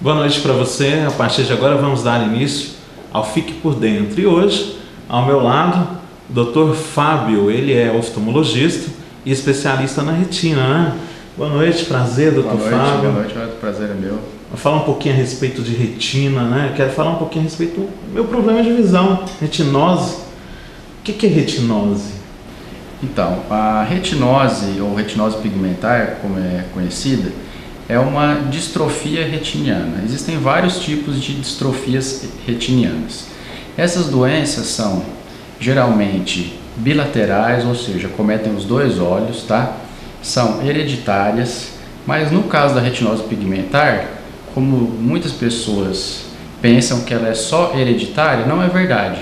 Boa noite para você. A partir de agora vamos dar início ao Fique por Dentro. E hoje, ao meu lado, o Dr. Fábio. Ele é oftalmologista e especialista na retina, né? Boa noite, prazer, Dr. Fábio. Boa noite, o prazer é meu. Vou falar um pouquinho a respeito de retina, né? Quero falar um pouquinho a respeito do meu problema de visão, retinose. O que é retinose? Então, a retinose, ou retinose pigmentar, como é conhecida, é uma distrofia retiniana. Existem vários tipos de distrofias retinianas. Essas doenças são geralmente bilaterais, ou seja, cometem os dois olhos, tá? São hereditárias, mas no caso da retinose pigmentar, como muitas pessoas pensam que ela é só hereditária, não é verdade.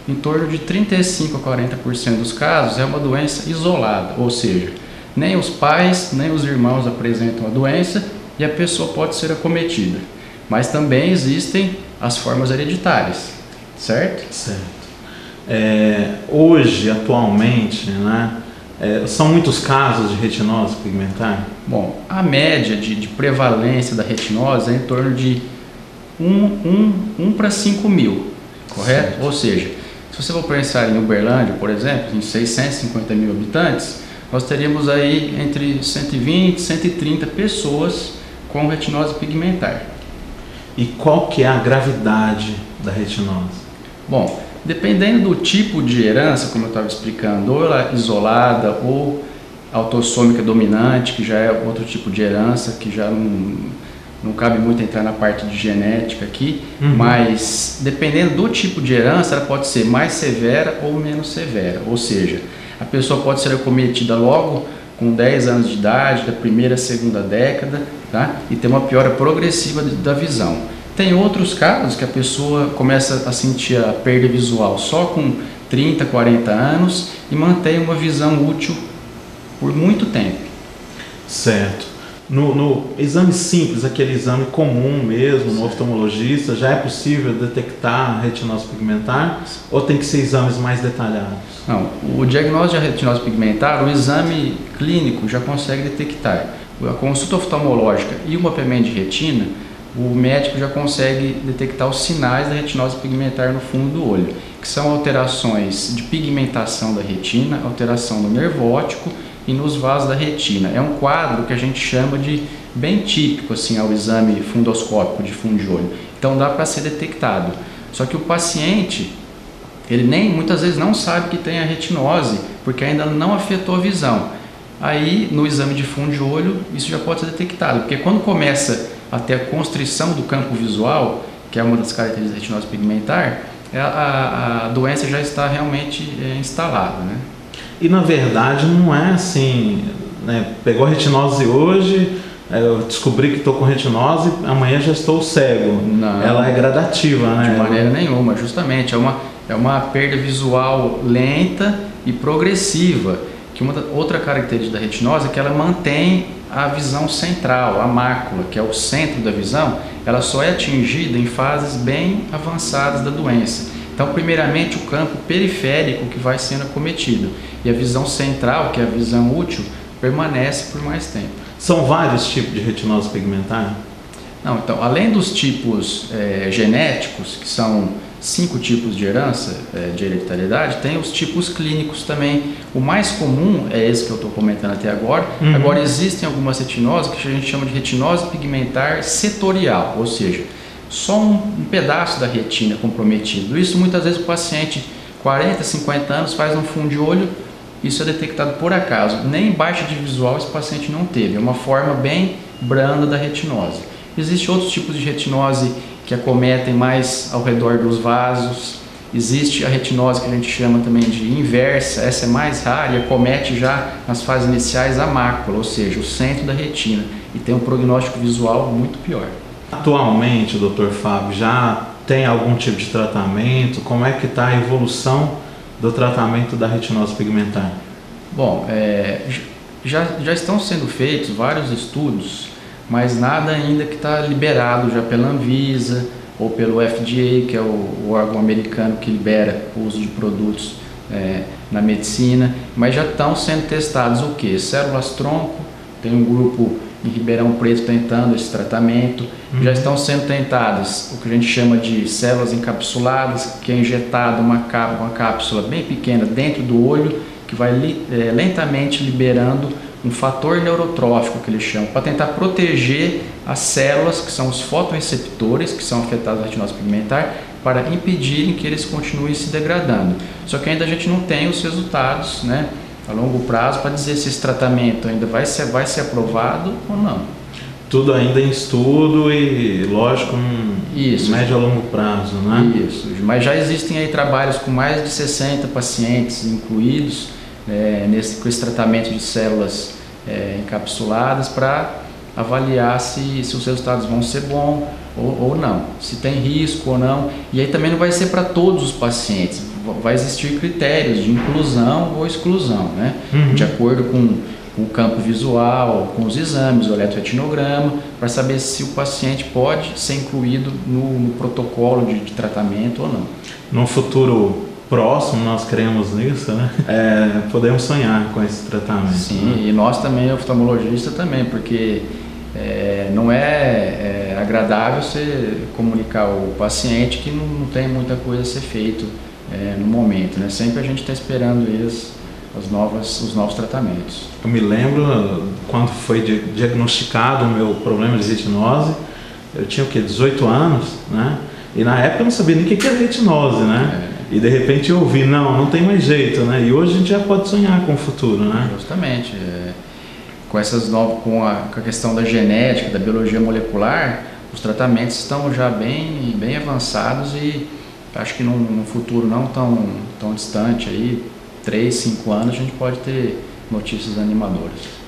Em torno de 35 a 40% dos casos é uma doença isolada, ou seja, nem os pais nem os irmãos apresentam a doença e a pessoa pode ser acometida. Mas também existem as formas hereditárias, certo? Certo. Hoje, atualmente, né, são muitos casos de retinose pigmentar? Bom, a média de prevalência da retinose é em torno de 1 para 5 mil, correto? Certo. Ou seja, se você for pensar em Uberlândia, por exemplo, em 650 mil habitantes, nós teríamos aí entre 120 e 130 pessoas com retinose pigmentar. E qual que é a gravidade da retinose? Bom, dependendo do tipo de herança, como eu estava explicando, ou ela é isolada ou autossômica dominante, que já é outro tipo de herança, que já não cabe muito entrar na parte de genética aqui, mas dependendo do tipo de herança, ela pode ser mais severa ou menos severa, ou seja, a pessoa pode ser acometida logo com 10 anos de idade, da primeira, segunda década, tá? E ter uma piora progressiva da visão. Tem outros casos que a pessoa começa a sentir a perda visual só com 30, 40 anos e mantém uma visão útil por muito tempo. Certo. No exame simples, aquele exame comum mesmo, no oftalmologista, já é possível detectar a retinose pigmentar ou tem que ser exames mais detalhados? Não, o diagnóstico de retinose pigmentar, o exame clínico já consegue detectar. A consulta oftalmológica e o mapeamento de retina, o médico já consegue detectar os sinais da retinose pigmentar no fundo do olho, que são alterações de pigmentação da retina, alteração no nervo óptico e nos vasos da retina. É um quadro que a gente chama de bem típico assim, ao exame fundoscópico de fundo de olho. Então dá para ser detectado. Só que o paciente, ele muitas vezes não sabe que tem a retinose, porque ainda não afetou a visão. Aí no exame de fundo de olho isso já pode ser detectado, porque quando começa a ter a constrição do campo visual, que é uma das características da retinose pigmentar, a doença já está realmente instalada, né? E na verdade não é assim, né? Pegou a retinose hoje, eu descobri que estou com retinose, amanhã já estou cego. Não, ela é gradativa, né? De maneira nenhuma, justamente. É uma perda visual lenta e progressiva. Que outra característica da retinose é que ela mantém a visão central, a mácula, que é o centro da visão, ela só é atingida em fases bem avançadas da doença. Então, primeiramente, o campo periférico que vai sendo acometido e a visão central, que é a visão útil, permanece por mais tempo. São vários tipos de retinose pigmentar? Não, então, além dos tipos genéticos, que são 5 tipos de herança, de hereditariedade, tem os tipos clínicos também. O mais comum é esse que eu estou comentando até agora. Agora, existem algumas retinoses que a gente chama de retinose pigmentar setorial, ou seja, só um pedaço da retina comprometido. Isso muitas vezes o paciente, 40, 50 anos, faz um fundo de olho, isso é detectado por acaso. Nem baixa de visual esse paciente não teve, é uma forma bem branda da retinose. Existem outros tipos de retinose que acometem mais ao redor dos vasos. Existe a retinose que a gente chama também de inversa, essa é mais rara e acomete já nas fases iniciais a mácula, ou seja, o centro da retina, e tem um prognóstico visual muito pior. Atualmente, Dr. Fábio, já tem algum tipo de tratamento? Como é que está a evolução do tratamento da retinose pigmentar? Bom, já estão sendo feitos vários estudos, mas nada ainda que está liberado já pela Anvisa ou pelo FDA, que é o órgão americano que libera o uso de produtos na medicina, mas já estão sendo testados o que? Células-tronco, tem um grupo em Ribeirão Preto tentando esse tratamento. Já estão sendo tentadas o que a gente chama de células encapsuladas, que é injetada uma cápsula bem pequena dentro do olho, que vai lentamente liberando um fator neurotrófico, que eles chamam, para tentar proteger as células, que são os fotoreceptores, que são afetados na retinose pigmentar, para impedirem que eles continuem se degradando. Só que ainda a gente não tem os resultados, né, a longo prazo para dizer se esse tratamento ainda vai ser aprovado ou não. Tudo ainda em estudo e, lógico, médio a longo prazo, né? Isso, mas já existem aí trabalhos com mais de 60 pacientes incluídos com esse tratamento de células encapsuladas para avaliar se os resultados vão ser bons ou não, se tem risco ou não. E aí também não vai ser para todos os pacientes, vai existir critérios de inclusão ou exclusão, né? De acordo com o campo visual, com os exames, o eletroretinograma, para saber se o paciente pode ser incluído no protocolo de tratamento ou não. No futuro próximo, nós cremos nisso, né? Podemos sonhar com esse tratamento. Sim, né? E nós também, oftalmologista também, porque não é agradável você comunicar ao paciente que não tem muita coisa a ser feito no momento, né? Sempre a gente está esperando os novos tratamentos. Eu me lembro quando foi diagnosticado o meu problema de retinose, eu tinha o quê? 18 anos, né? E na época eu não sabia nem o que era retinose, né? E de repente eu ouvi, não tem mais jeito, né? E hoje a gente já pode sonhar com o futuro, né? Justamente. Com a questão da genética, da biologia molecular, os tratamentos estão já bem avançados e acho que num futuro não tão distante, aí, 3, 5 anos, a gente pode ter notícias animadoras.